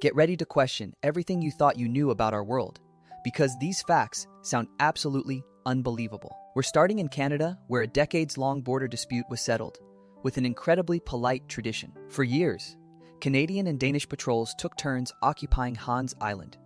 Get ready to question everything you thought you knew about our world, because these facts sound absolutely unbelievable. We're starting in Canada, where a decades-long border dispute was settled, with an incredibly polite tradition. For years, Canadian and Danish patrols took turns occupying Hans Island,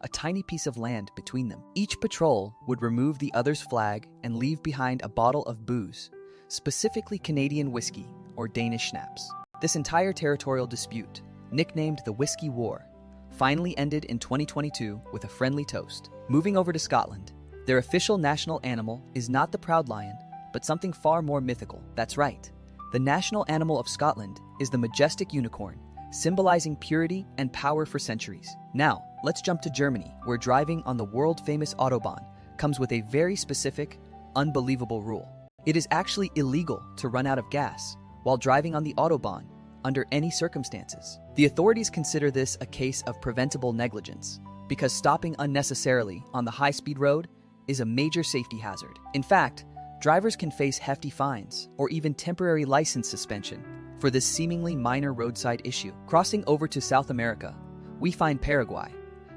a tiny piece of land between them. Each patrol would remove the other's flag and leave behind a bottle of booze, specifically Canadian whiskey or Danish schnapps. This entire territorial dispute, nicknamed the Whiskey War, finally ended in 2022 with a friendly toast. Moving over to Scotland, their official national animal is not the proud lion, but something far more mythical. That's right. The national animal of Scotland is the majestic unicorn, symbolizing purity and power for centuries. Now, let's jump to Germany, where driving on the world-famous Autobahn comes with a very specific, unbelievable rule. It is actually illegal to run out of gas while driving on the Autobahn under any circumstances. The authorities consider this a case of preventable negligence, because stopping unnecessarily on the high-speed road is a major safety hazard. In fact, drivers can face hefty fines or even temporary license suspension for this seemingly minor roadside issue. Crossing over to South America, we find Paraguay,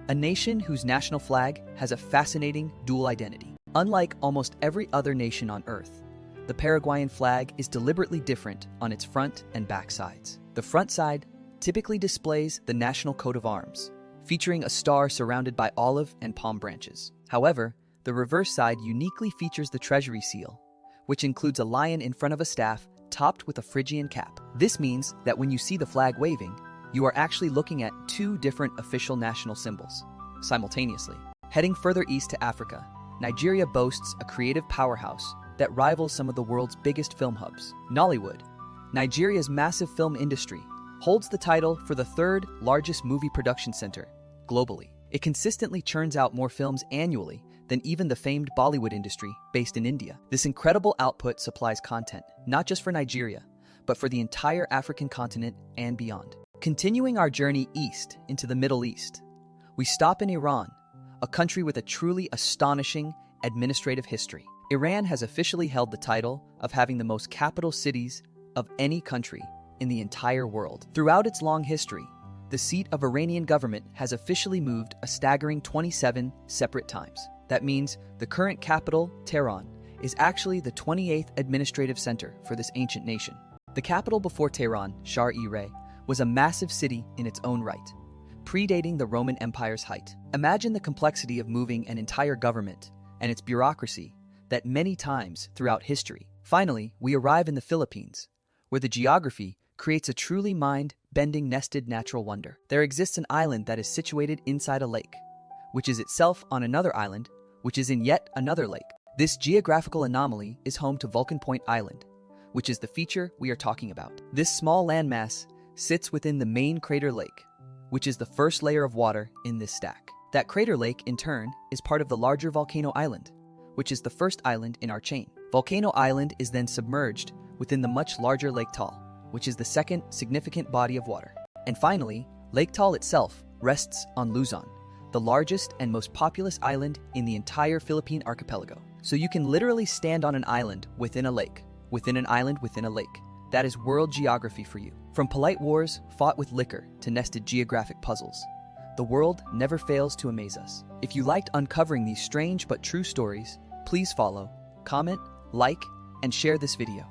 a nation whose national flag has a fascinating dual identity. Unlike almost every other nation on Earth, the Paraguayan flag is deliberately different on its front and back sides. The front side typically displays the national coat of arms, featuring a star surrounded by olive and palm branches. However, the reverse side uniquely features the treasury seal, which includes a lion in front of a staff topped with a Phrygian cap. This means that when you see the flag waving, you are actually looking at two different official national symbols simultaneously. Heading further east to Africa, Nigeria boasts a creative powerhouse that rivals some of the world's biggest film hubs. Nollywood, Nigeria's massive film industry, holds the title for the third largest movie production center globally. It consistently churns out more films annually than even the famed Bollywood industry based in India. This incredible output supplies content not just for Nigeria, but for the entire African continent and beyond. Continuing our journey east into the Middle East, we stop in Iran, a country with a truly astonishing administrative history. Iran has officially held the title of having the most capital cities of any country in the entire world. Throughout its long history, the seat of Iranian government has officially moved a staggering 27 separate times. That means the current capital, Tehran, is actually the 28th administrative center for this ancient nation. The capital before Tehran, Shar-e-Ray, was a massive city in its own right, predating the Roman Empire's height. Imagine the complexity of moving an entire government and its bureaucracy that many times throughout history. Finally, we arrive in the Philippines, where the geography creates a truly mind-bending nested natural wonder. There exists an island that is situated inside a lake, which is itself on another island, which is in yet another lake. This geographical anomaly is home to Vulcan Point Island, which is the feature we are talking about. This small landmass sits within the main crater lake, which is the first layer of water in this stack. That crater lake, in turn, is part of the larger Volcano Island, which is the first island in our chain. Volcano Island is then submerged within the much larger Lake Taal, which is the second significant body of water. And finally, Lake Taal itself rests on Luzon, the largest and most populous island in the entire Philippine archipelago. So you can literally stand on an island within a lake, within an island within a lake. That is world geography for you. From polite wars fought with liquor to nested geographic puzzles, the world never fails to amaze us. If you liked uncovering these strange but true stories, please follow, comment, like, and share this video.